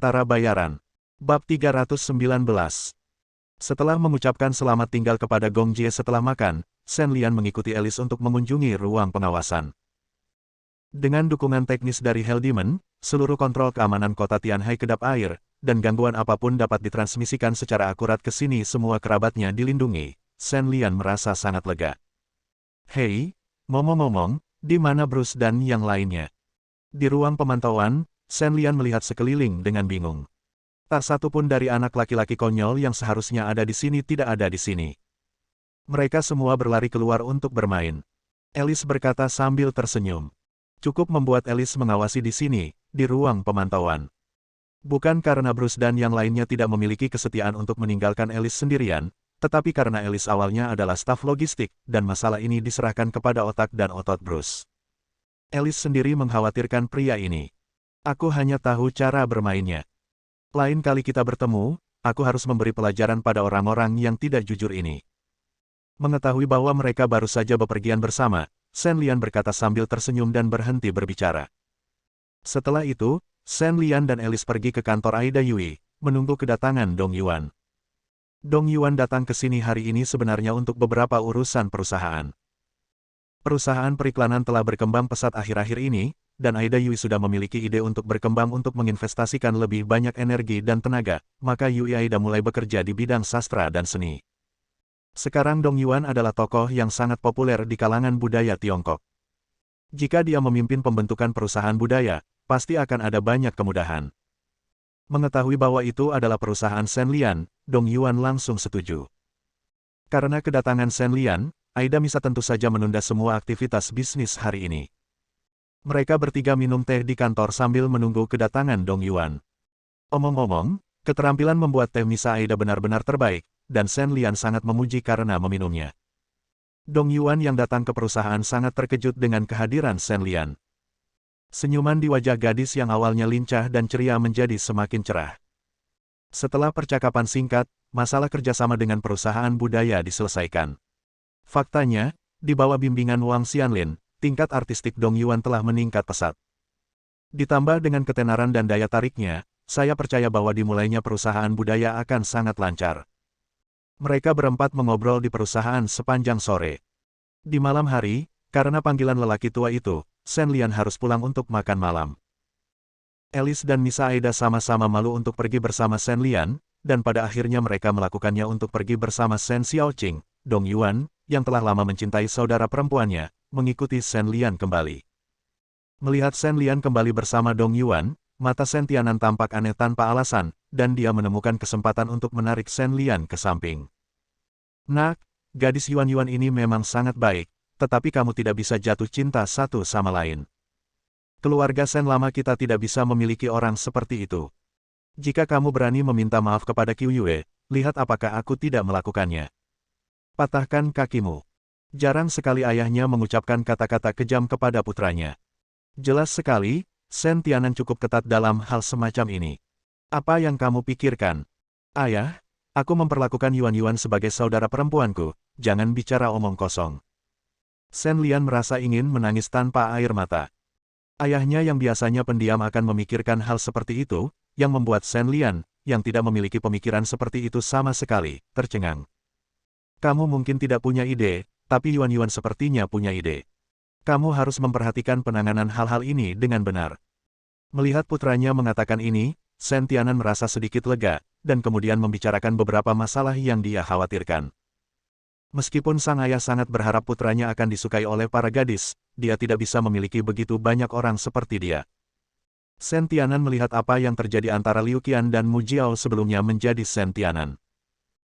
Antara Bayaran. Bab 319. Setelah mengucapkan selamat tinggal kepada Gong Jie setelah makan, Shen Lian mengikuti Alice untuk mengunjungi ruang pengawasan. Dengan dukungan teknis dari Hell Demon, seluruh kontrol keamanan kota Tianhai kedap air, dan gangguan apapun dapat ditransmisikan secara akurat ke sini, semua kerabatnya dilindungi. Shen Lian merasa sangat lega. Hei, ngomong-ngomong, di mana Bruce dan yang lainnya? Di ruang pemantauan, Shen Lian melihat sekeliling dengan bingung. Tak satu pun dari anak laki-laki konyol yang seharusnya ada di sini tidak ada di sini. Mereka semua berlari keluar untuk bermain. Alice berkata sambil tersenyum. Cukup membuat Alice mengawasi di sini, di ruang pemantauan. Bukan karena Bruce dan yang lainnya tidak memiliki kesetiaan untuk meninggalkan Alice sendirian, tetapi karena Alice awalnya adalah staf logistik, dan masalah ini diserahkan kepada otak dan otot Bruce. Alice sendiri mengkhawatirkan pria ini. Aku hanya tahu cara bermainnya. Lain kali kita bertemu, aku harus memberi pelajaran pada orang-orang yang tidak jujur ini. Mengetahui bahwa mereka baru saja bepergian bersama, Shen Lian berkata sambil tersenyum dan berhenti berbicara. Setelah itu, Shen Lian dan Alice pergi ke kantor Aida Yui, menunggu kedatangan Dong Yuan. Dong Yuan datang ke sini hari ini sebenarnya untuk beberapa urusan perusahaan. Perusahaan periklanan telah berkembang pesat akhir-akhir ini, dan Aida Yui sudah memiliki ide untuk berkembang untuk menginvestasikan lebih banyak energi dan tenaga, maka Yui Aida mulai bekerja di bidang sastra dan seni. Sekarang Dong Yuan adalah tokoh yang sangat populer di kalangan budaya Tiongkok. Jika dia memimpin pembentukan perusahaan budaya, pasti akan ada banyak kemudahan. Mengetahui bahwa itu adalah perusahaan Shen Lian, Dong Yuan langsung setuju. Karena kedatangan Shen Lian, Aida Misa tentu saja menunda semua aktivitas bisnis hari ini. Mereka bertiga minum teh di kantor sambil menunggu kedatangan Dong Yuan. Omong-omong, keterampilan membuat teh Misa Aida benar-benar terbaik, dan Shen Lian sangat memuji karena meminumnya. Dong Yuan yang datang ke perusahaan sangat terkejut dengan kehadiran Shen Lian. Senyuman di wajah gadis yang awalnya lincah dan ceria menjadi semakin cerah. Setelah percakapan singkat, masalah kerjasama dengan perusahaan budaya diselesaikan. Faktanya, di bawah bimbingan Wang Xianlin, tingkat artistik Dong Yuan telah meningkat pesat. Ditambah dengan ketenaran dan daya tariknya, saya percaya bahwa dimulainya perusahaan budaya akan sangat lancar. Mereka berempat mengobrol di perusahaan sepanjang sore. Di malam hari, karena panggilan lelaki tua itu, Shen Lian harus pulang untuk makan malam. Alice dan Misa Aida sama-sama malu untuk pergi bersama Shen Lian, dan pada akhirnya mereka melakukannya untuk pergi bersama Shen Xiaoqing, Dong Yuan, yang telah lama mencintai saudara perempuannya, mengikuti Shen Lian kembali. Melihat Shen Lian kembali bersama Dong Yuan, mata Shen Tianan tampak aneh tanpa alasan, dan dia menemukan kesempatan untuk menarik Shen Lian ke samping. Nak, gadis Yuan-Yuan ini memang sangat baik, tetapi kamu tidak bisa jatuh cinta satu sama lain. Keluarga Shen lama kita tidak bisa memiliki orang seperti itu. Jika kamu berani meminta maaf kepada Qiu Yue, lihat apakah aku tidak melakukannya. Patahkan kakimu. Jarang sekali ayahnya mengucapkan kata-kata kejam kepada putranya. Jelas sekali, Shen Tianan cukup ketat dalam hal semacam ini. Apa yang kamu pikirkan? Ayah, aku memperlakukan Yuan-Yuan sebagai saudara perempuanku, jangan bicara omong kosong. Shen Lian merasa ingin menangis tanpa air mata. Ayahnya yang biasanya pendiam akan memikirkan hal seperti itu, yang membuat Shen Lian, yang tidak memiliki pemikiran seperti itu sama sekali, tercengang. Kamu mungkin tidak punya ide, tapi Yuan-Yuan sepertinya punya ide. Kamu harus memperhatikan penanganan hal-hal ini dengan benar. Melihat putranya mengatakan ini, Shen Tianan merasa sedikit lega, dan kemudian membicarakan beberapa masalah yang dia khawatirkan. Meskipun sang ayah sangat berharap putranya akan disukai oleh para gadis, dia tidak bisa memiliki begitu banyak orang seperti dia. Shen Tianan melihat apa yang terjadi antara Liu Qian dan Mu Jiao sebelumnya menjadi Shen Tianan.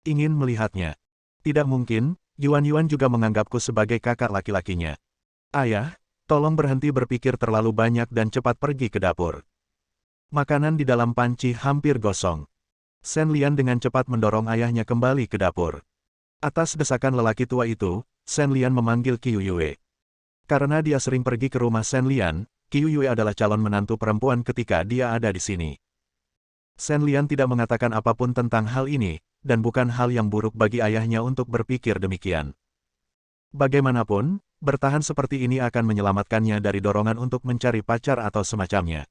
Ingin melihatnya. Tidak mungkin, Yuan-Yuan juga menganggapku sebagai kakak laki-lakinya. Ayah, tolong berhenti berpikir terlalu banyak dan cepat pergi ke dapur. Makanan di dalam panci hampir gosong. Shen Lian dengan cepat mendorong ayahnya kembali ke dapur. Atas desakan lelaki tua itu, Shen Lian memanggil Qiu Yue. Karena dia sering pergi ke rumah Shen Lian, Qiu Yue adalah calon menantu perempuan ketika dia ada di sini. Shen Lian tidak mengatakan apapun tentang hal ini, dan bukan hal yang buruk bagi ayahnya untuk berpikir demikian. Bagaimanapun, bertahan seperti ini akan menyelamatkannya dari dorongan untuk mencari pacar atau semacamnya.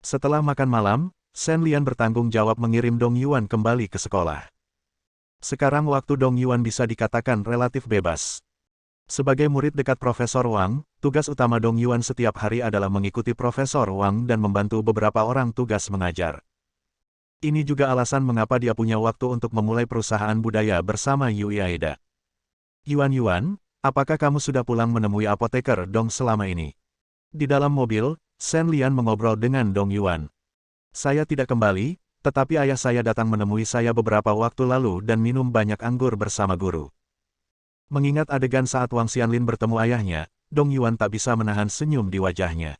Setelah makan malam, Shen Lian bertanggung jawab mengirim Dong Yuan kembali ke sekolah. Sekarang waktu Dong Yuan bisa dikatakan relatif bebas. Sebagai murid dekat Profesor Wang, tugas utama Dong Yuan setiap hari adalah mengikuti Profesor Wang dan membantu beberapa orang tugas mengajar. Ini juga alasan mengapa dia punya waktu untuk memulai perusahaan budaya bersama Yui Aida. Yuan, apakah kamu sudah pulang menemui apoteker Dong selama ini? Di dalam mobil, Shen Lian mengobrol dengan Dong Yuan. Saya tidak kembali, tetapi ayah saya datang menemui saya beberapa waktu lalu dan minum banyak anggur bersama guru. Mengingat adegan saat Wang Xianlin bertemu ayahnya, Dong Yuan tak bisa menahan senyum di wajahnya.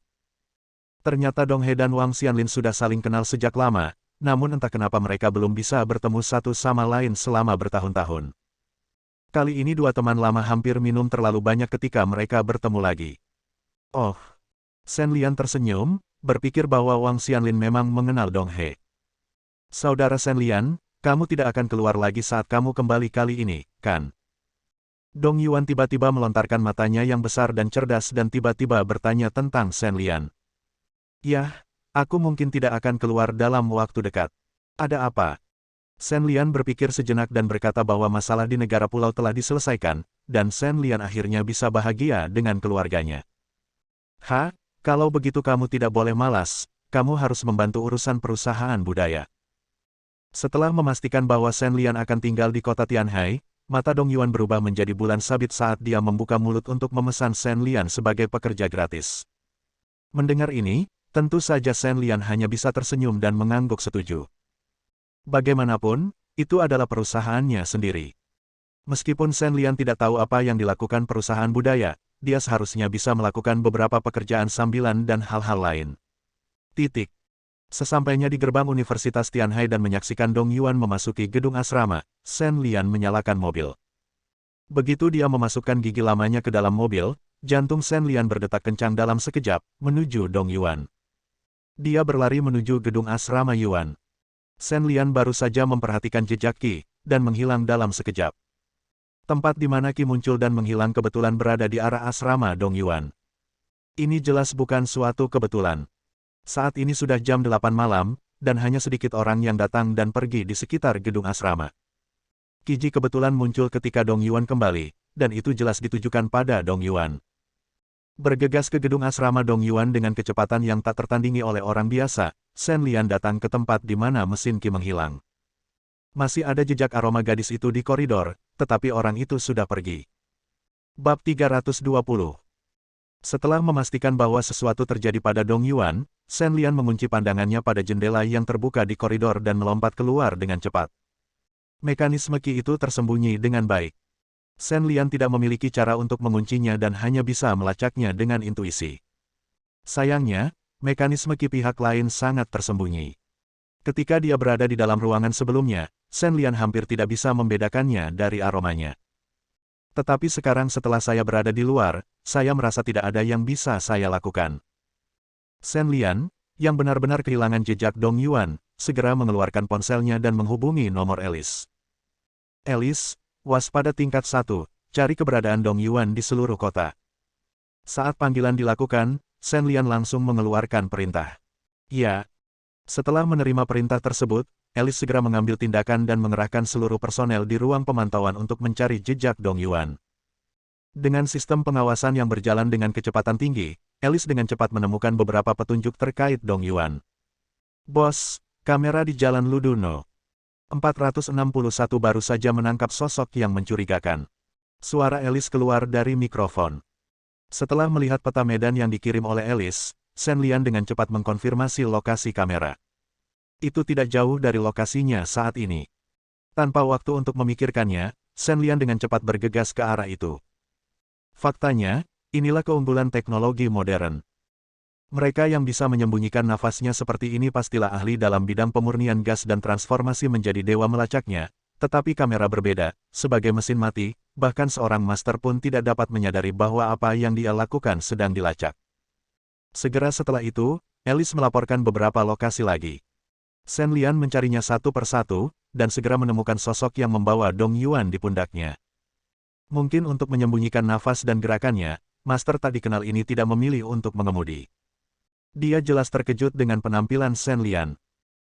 Ternyata Dong He dan Wang Xianlin sudah saling kenal sejak lama, namun entah kenapa mereka belum bisa bertemu satu sama lain selama bertahun-tahun. Kali ini dua teman lama hampir minum terlalu banyak ketika mereka bertemu lagi. Oh, Shen Lian tersenyum, berpikir bahwa Wang Xianlin memang mengenal Dong He. Saudara Shen Lian, kamu tidak akan keluar lagi saat kamu kembali kali ini, kan? Dong Yuan tiba-tiba melontarkan matanya yang besar dan cerdas dan tiba-tiba bertanya tentang Shen Lian. Yah, aku mungkin tidak akan keluar dalam waktu dekat. Ada apa? Shen Lian berpikir sejenak dan berkata bahwa masalah di negara pulau telah diselesaikan, dan Shen Lian akhirnya bisa bahagia dengan keluarganya. Kalau begitu kamu tidak boleh malas, kamu harus membantu urusan perusahaan budaya. Setelah memastikan bahwa Shen Lian akan tinggal di kota Tianhai, mata Dong Yuan berubah menjadi bulan sabit saat dia membuka mulut untuk memesan Shen Lian sebagai pekerja gratis. Mendengar ini, tentu saja Shen Lian hanya bisa tersenyum dan mengangguk setuju. Bagaimanapun, itu adalah perusahaannya sendiri. Meskipun Shen Lian tidak tahu apa yang dilakukan perusahaan budaya, dia seharusnya bisa melakukan beberapa pekerjaan sambilan dan hal-hal lain. Sesampainya di gerbang Universitas Tianhai dan menyaksikan Dong Yuan memasuki gedung asrama, Shen Lian menyalakan mobil. Begitu dia memasukkan gigi lamanya ke dalam mobil, jantung Shen Lian berdetak kencang dalam sekejap, menuju Dong Yuan. Dia berlari menuju gedung asrama Yuan. Shen Lian baru saja memperhatikan jejak Qi, dan menghilang dalam sekejap. Tempat di mana Qi muncul dan menghilang kebetulan berada di arah asrama Dong Yuan. Ini jelas bukan suatu kebetulan. Saat ini sudah jam 8 malam, dan hanya sedikit orang yang datang dan pergi di sekitar gedung asrama. Qi Ji kebetulan muncul ketika Dong Yuan kembali, dan itu jelas ditujukan pada Dong Yuan. Bergegas ke gedung asrama Dong Yuan dengan kecepatan yang tak tertandingi oleh orang biasa, Shen Lian datang ke tempat di mana mesin Qi menghilang. Masih ada jejak aroma gadis itu di koridor, tetapi orang itu sudah pergi. Bab 320. Setelah memastikan bahwa sesuatu terjadi pada Dong Yuan, Shen Lian mengunci pandangannya pada jendela yang terbuka di koridor dan melompat keluar dengan cepat. Mekanisme Qi itu tersembunyi dengan baik. Shen Lian tidak memiliki cara untuk menguncinya dan hanya bisa melacaknya dengan intuisi. Sayangnya, mekanisme Qi pihak lain sangat tersembunyi. Ketika dia berada di dalam ruangan sebelumnya, Shen Lian hampir tidak bisa membedakannya dari aromanya. Tetapi sekarang setelah saya berada di luar, saya merasa tidak ada yang bisa saya lakukan. Shen Lian, yang benar-benar kehilangan jejak Dong Yuan, segera mengeluarkan ponselnya dan menghubungi nomor Alice. Alice, waspada tingkat 1, cari keberadaan Dong Yuan di seluruh kota. Saat panggilan dilakukan, Shen Lian langsung mengeluarkan perintah. Ya. Setelah menerima perintah tersebut, Alice segera mengambil tindakan dan mengerahkan seluruh personel di ruang pemantauan untuk mencari jejak Dong Yuan. Dengan sistem pengawasan yang berjalan dengan kecepatan tinggi, Alice dengan cepat menemukan beberapa petunjuk terkait Dong Yuan. Bos, kamera di Jalan Luduno 461 baru saja menangkap sosok yang mencurigakan. Suara Alice keluar dari mikrofon. Setelah melihat peta medan yang dikirim oleh Alice, Shen Lian dengan cepat mengkonfirmasi lokasi kamera. Itu tidak jauh dari lokasinya saat ini. Tanpa waktu untuk memikirkannya, Shen Lian dengan cepat bergegas ke arah itu. Faktanya, inilah keunggulan teknologi modern. Mereka yang bisa menyembunyikan nafasnya seperti ini pastilah ahli dalam bidang pemurnian gas dan transformasi menjadi dewa melacaknya, tetapi kamera berbeda, sebagai mesin mati, bahkan seorang master pun tidak dapat menyadari bahwa apa yang dia lakukan sedang dilacak. Segera setelah itu, Alice melaporkan beberapa lokasi lagi. Shen Lian mencarinya satu persatu, dan segera menemukan sosok yang membawa Dong Yuan di pundaknya. Mungkin untuk menyembunyikan nafas dan gerakannya, master tak dikenal ini tidak memilih untuk mengemudi. Dia jelas terkejut dengan penampilan Shen Lian.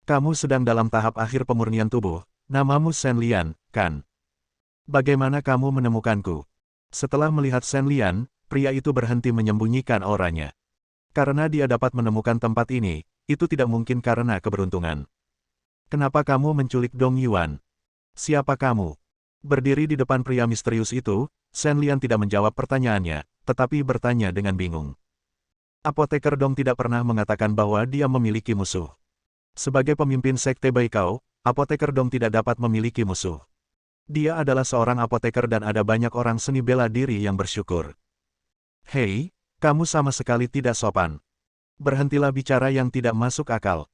Kamu sedang dalam tahap akhir pemurnian tubuh, namamu Shen Lian, kan? Bagaimana kamu menemukanku? Setelah melihat Shen Lian, pria itu berhenti menyembunyikan auranya. Karena dia dapat menemukan tempat ini, itu tidak mungkin karena keberuntungan. Kenapa kamu menculik Dong Yuan? Siapa kamu? Berdiri di depan pria misterius itu, Shen Lian tidak menjawab pertanyaannya, tetapi bertanya dengan bingung. Apoteker Dong tidak pernah mengatakan bahwa dia memiliki musuh. Sebagai pemimpin Sekte Baikao, Apoteker Dong tidak dapat memiliki musuh. Dia adalah seorang apoteker dan ada banyak orang seni bela diri yang bersyukur. Hei, kamu sama sekali tidak sopan. Berhentilah bicara yang tidak masuk akal.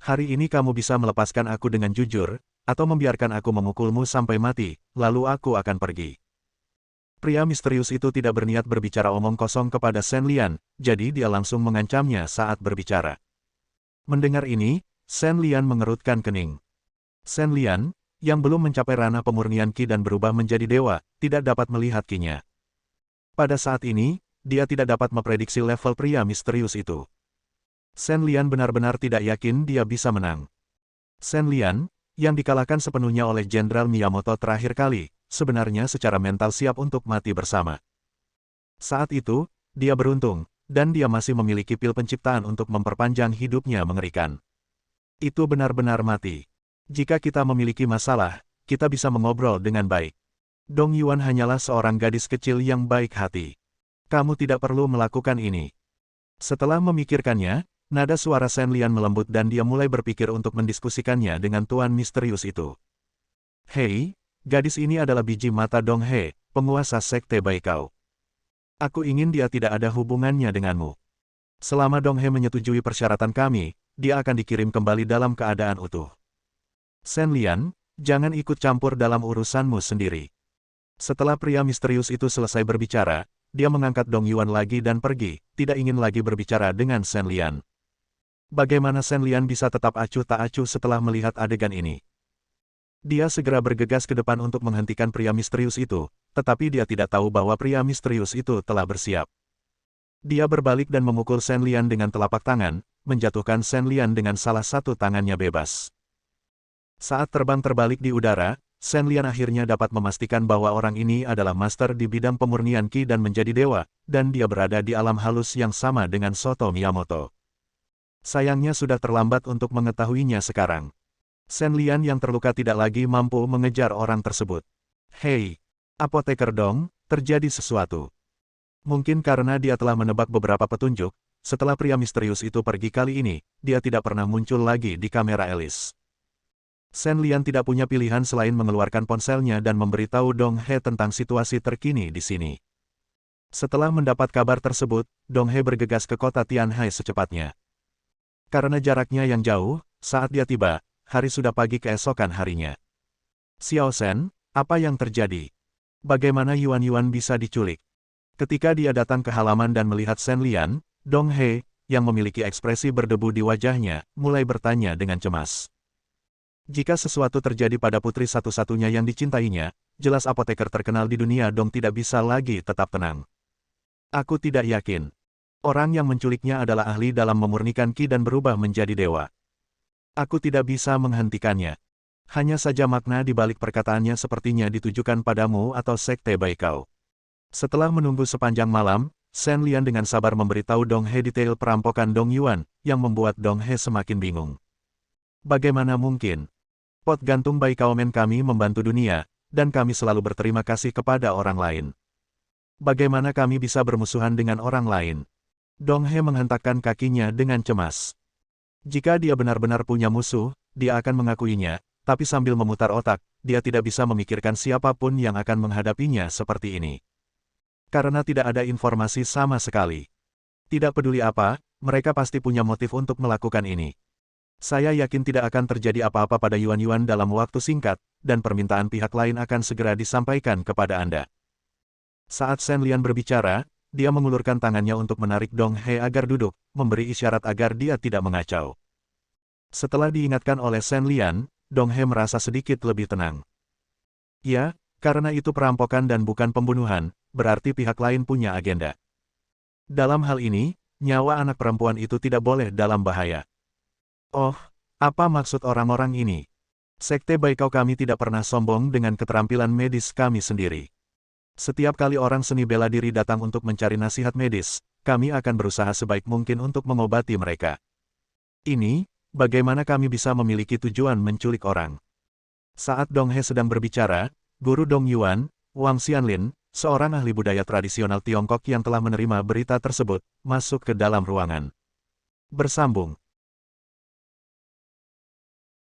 Hari ini kamu bisa melepaskan aku dengan jujur, atau membiarkan aku memukulmu sampai mati, lalu aku akan pergi. Pria misterius itu tidak berniat berbicara omong kosong kepada Shen Lian, jadi dia langsung mengancamnya saat berbicara. Mendengar ini, Shen Lian mengerutkan kening. Shen Lian, yang belum mencapai ranah pemurnian Qi dan berubah menjadi dewa, tidak dapat melihat Qi-nya. Pada saat ini, dia tidak dapat memprediksi level pria misterius itu. Shen Lian benar-benar tidak yakin dia bisa menang. Shen Lian, yang dikalahkan sepenuhnya oleh Jenderal Miyamoto terakhir kali, sebenarnya secara mental siap untuk mati bersama. Saat itu, dia beruntung, dan dia masih memiliki pil penciptaan untuk memperpanjang hidupnya mengerikan. Itu benar-benar mati. Jika kita memiliki masalah, kita bisa mengobrol dengan baik. Dong Yuan hanyalah seorang gadis kecil yang baik hati. Kamu tidak perlu melakukan ini. Setelah memikirkannya, nada suara Shen Lian melembut dan dia mulai berpikir untuk mendiskusikannya dengan tuan misterius itu. Hei, gadis ini adalah biji mata Dong He, penguasa Sekte Baikao. Aku ingin dia tidak ada hubungannya denganmu. Selama Dong He menyetujui persyaratan kami, dia akan dikirim kembali dalam keadaan utuh. Shen Lian, jangan ikut campur dalam urusanmu sendiri. Setelah pria misterius itu selesai berbicara, dia mengangkat Dong Yuan lagi dan pergi, tidak ingin lagi berbicara dengan Shen Lian. Bagaimana Shen Lian bisa tetap acuh tak acuh setelah melihat adegan ini? Dia segera bergegas ke depan untuk menghentikan pria misterius itu, tetapi dia tidak tahu bahwa pria misterius itu telah bersiap. Dia berbalik dan memukul Shen Lian dengan telapak tangan, menjatuhkan Shen Lian dengan salah satu tangannya bebas. Saat terbang terbalik di udara, Shen Lian akhirnya dapat memastikan bahwa orang ini adalah master di bidang pemurnian Qi dan menjadi dewa, dan dia berada di alam halus yang sama dengan Soto Miyamoto. Sayangnya sudah terlambat untuk mengetahuinya sekarang. Shen Lian yang terluka tidak lagi mampu mengejar orang tersebut. Hei, Apoteker Dong, terjadi sesuatu. Mungkin karena dia telah menebak beberapa petunjuk, setelah pria misterius itu pergi kali ini, dia tidak pernah muncul lagi di kamera Alice. Shen Lian tidak punya pilihan selain mengeluarkan ponselnya dan memberitahu Dong He tentang situasi terkini di sini. Setelah mendapat kabar tersebut, Dong He bergegas ke kota Tianhai secepatnya. Karena jaraknya yang jauh, saat dia tiba, hari sudah pagi keesokan harinya. Xiao Shen, apa yang terjadi? Bagaimana Yuan bisa diculik? Ketika dia datang ke halaman dan melihat Shen Lian, Dong He, yang memiliki ekspresi berdebu di wajahnya, mulai bertanya dengan cemas. Jika sesuatu terjadi pada putri satu-satunya yang dicintainya, jelas apoteker terkenal di dunia Dong tidak bisa lagi tetap tenang. Aku tidak yakin. Orang yang menculiknya adalah ahli dalam memurnikan Qi dan berubah menjadi dewa. Aku tidak bisa menghentikannya. Hanya saja makna di balik perkataannya sepertinya ditujukan padamu atau Sekte Baikao. Setelah menunggu sepanjang malam, Shen Lian dengan sabar memberitahu Dong He detail perampokan Dong Yuan, yang membuat Dong He semakin bingung. Bagaimana mungkin? Pot gantung Baikao Men kami membantu dunia, dan kami selalu berterima kasih kepada orang lain. Bagaimana kami bisa bermusuhan dengan orang lain? Dong He menghentakkan kakinya dengan cemas. Jika dia benar-benar punya musuh, dia akan mengakuinya, tapi sambil memutar otak, dia tidak bisa memikirkan siapapun yang akan menghadapinya seperti ini. Karena tidak ada informasi sama sekali. Tidak peduli apa, mereka pasti punya motif untuk melakukan ini. Saya yakin tidak akan terjadi apa-apa pada Yuan dalam waktu singkat, dan permintaan pihak lain akan segera disampaikan kepada Anda. Saat Shen Lian berbicara, dia mengulurkan tangannya untuk menarik Dong He agar duduk, memberi isyarat agar dia tidak mengacau. Setelah diingatkan oleh Shen Lian, Dong He merasa sedikit lebih tenang. Ya, karena itu perampokan dan bukan pembunuhan, berarti pihak lain punya agenda. Dalam hal ini, nyawa anak perempuan itu tidak boleh dalam bahaya. Oh, Apa maksud orang-orang ini? Sekte Baikau kami tidak pernah sombong dengan keterampilan medis kami sendiri. Setiap kali orang seni bela diri datang untuk mencari nasihat medis, kami akan berusaha sebaik mungkin untuk mengobati mereka. Ini, bagaimana kami bisa memiliki tujuan menculik orang? Saat Dong He sedang berbicara, Guru Dong Yuan, Wang Xianlin, seorang ahli budaya tradisional Tiongkok yang telah menerima berita tersebut, masuk ke dalam ruangan. Bersambung.